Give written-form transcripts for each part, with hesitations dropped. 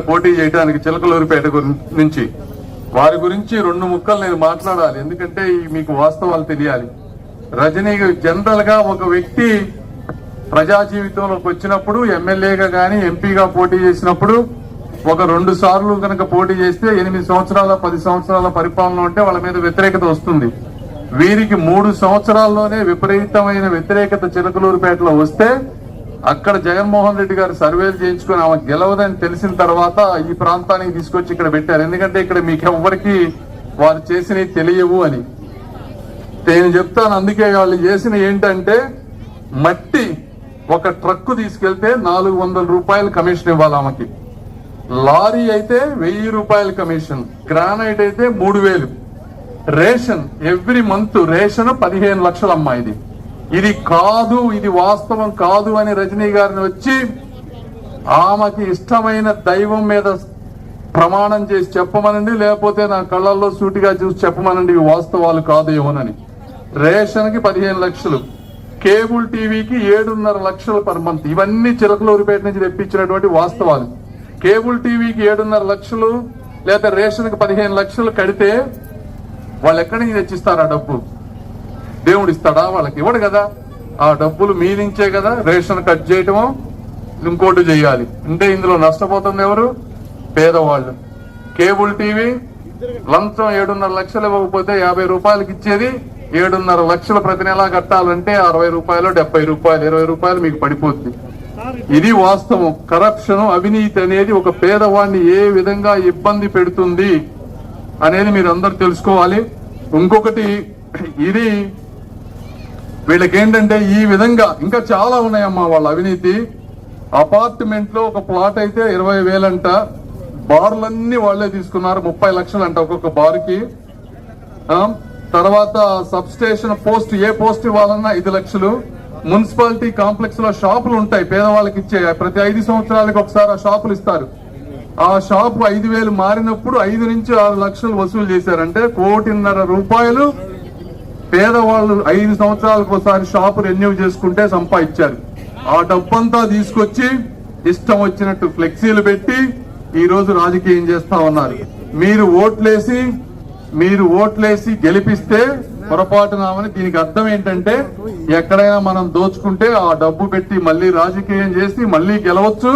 పోటీ చేయడానికి చిలకలూరిపేట నుంచి వారి గురించి 2 ముక్కలు నేను మాట్లాడాలి. ఎందుకంటే మీకు వాస్తవాలు తెలియాలి. రజనీ జనరల్ గా ఒక వ్యక్తి ప్రజా జీవితంలోకి వచ్చినప్పుడు ఎమ్మెల్యేగా గాని ఎంపీగా పోటీ చేసినప్పుడు ఒక 2 సార్లు కనుక పోటీ చేస్తే 8 సంవత్సరాల 10 సంవత్సరాల పరిపాలన ఉంటే వాళ్ళ మీద వ్యతిరేకత వస్తుంది. వీరికి 3 సంవత్సరాల్లోనే విపరీతమైన వ్యతిరేకత చిలకలూరిపేటలో వస్తే అక్కడ జగన్మోహన్ రెడ్డి గారు సర్వేలు చేయించుకుని ఆమె గెలవదని తెలిసిన తర్వాత ఈ ప్రాంతానికి తీసుకొచ్చి ఇక్కడ పెట్టారు. ఎందుకంటే ఇక్కడ మీకు ఎవ్వరికి వారు చేసినవి తెలియవు అని నేను చెప్తాను. అందుకే వాళ్ళు చేసిన ఏంటంటే మట్టి ఒక ట్రక్కు తీసుకెళ్తే 400 రూపాయలు కమిషన్ ఇవ్వాలి ఆమెకి. లారీ అయితే 1000 రూపాయల కమిషన్, గ్రానైట్ అయితే 3000. Ration every month ration 15 లక్షలమ్మా. ఇది కాదు, ఇది వాస్తవం కాదు అని రజనీ గారిని వచ్చి ఆమెకి ఇష్టమైన దైవం మీద ప్రమాణం చేసి చెప్పమనండి, లేకపోతే నా కళ్ళల్లో సూటిగా చూసి చెప్పమనండి ఇవి వాస్తవాలు కాదు ఏమోనని. రేషన్ కి 15 లక్షలు, కేబుల్ టీవీకి 7.5 లక్షలు పర్ మంత్. ఇవన్నీ చిలకలూరిపేట నుంచి తెప్పించినటువంటి వాస్తవాలు. కేబుల్ టీవీకి 7.5 లక్షలు లేదా రేషన్ కి 15 లక్షలు కడితే వాళ్ళు ఎక్కడి నుంచి తెచ్చిస్తారు ఆ డబ్బు? దేవుడు ఇస్తాడా? వాళ్ళకి ఇవ్వడు కదా. ఆ డబ్బులు మీ నుంచే కదా రేషన్ కట్ చేయటమో ఇంకోటి చేయాలి. అంటే ఇందులో నష్టపోతుంది ఎవరు? పేదవాళ్ళు. కేబుల్ టీవీ లంచం 7.5 లక్షలు ఇవ్వకపోతే 50 రూపాయలకి ఇచ్చేది 7.5 లక్షలు ప్రతి నెలా కట్టాలంటే 60 రూపాయలు 70 రూపాయలు 20 రూపాయలు మీకు పడిపోతుంది. ఇది వాస్తవం. కరప్షన్, అవినీతి అనేది ఒక పేదవాడిని ఏ విధంగా ఇబ్బంది పెడుతుంది అనేది మీరు అందరూ తెలుసుకోవాలి. ఇంకొకటి, ఇది వీళ్ళకేంటంటే ఈ విధంగా ఇంకా చాలా ఉన్నాయమ్మా వాళ్ళ అవినీతి. అపార్ట్మెంట్ లో ఒక ప్లాట్ అయితే 20,000 అంట. బార్లన్నీ వాళ్లే తీసుకున్నారు, 30 లక్షలు అంట ఒక్కొక్క బార్కి. తర్వాత సబ్ స్టేషన్ పోస్ట్, ఏ పోస్ట్ ఇవ్వాలన్నా 5 లక్షలు. మున్సిపాలిటీ కాంప్లెక్స్ లో షాపులు ఉంటాయి పేదవాళ్ళకి ఇచ్చే, ప్రతి 5 సంవత్సరాలకు ఒకసారి ఆ షాపులు ఇస్తారు. ఆ షాపు 5,000 మారినప్పుడు 5 నుంచి 6 లక్షలు వసూలు చేశారంటే 1,50,00,000 రూపాయలు పేదవాళ్ళు 5 సంవత్సరాలకు ఒకసారి షాపు రెన్యూ చేసుకుంటే సంపాదించారు. ఆ డబ్బంతా తీసుకొచ్చి ఇష్టం వచ్చినట్టు ఫ్లెక్సీలు పెట్టి ఈ రోజు రాజకీయం చేస్తా ఉన్నారు. మీరు ఓట్లేసి గెలిపిస్తే పొరపాటునామని. దీనికి అర్థం ఏంటంటే ఎక్కడైనా మనం దోచుకుంటే ఆ డబ్బు పెట్టి మళ్ళీ రాజకీయం చేసి మళ్ళీ గెలవచ్చు.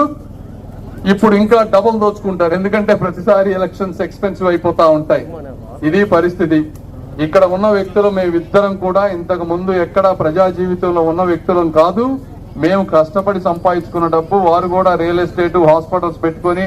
ఇప్పుడు ఇంకా డబుల్ దోచుకుంటారు, ఎందుకంటే ప్రతిసారి ఎలక్షన్స్ ఎక్స్పెన్సివ్ అయిపోతా ఉంటాయి. ఇది పరిస్థితి. ఇక్కడ ఉన్న వ్యక్తులు మేమిద్దరం కూడా ఇంతకు ముందు ఎక్కడ ప్రజా జీవితంలో ఉన్న వ్యక్తులం కాదు. మేము కష్టపడి సంపాదించుకున్న డబ్బు, వారు కూడా రియల్ ఎస్టేట్ హాస్పిటల్స్ పెట్టుకుని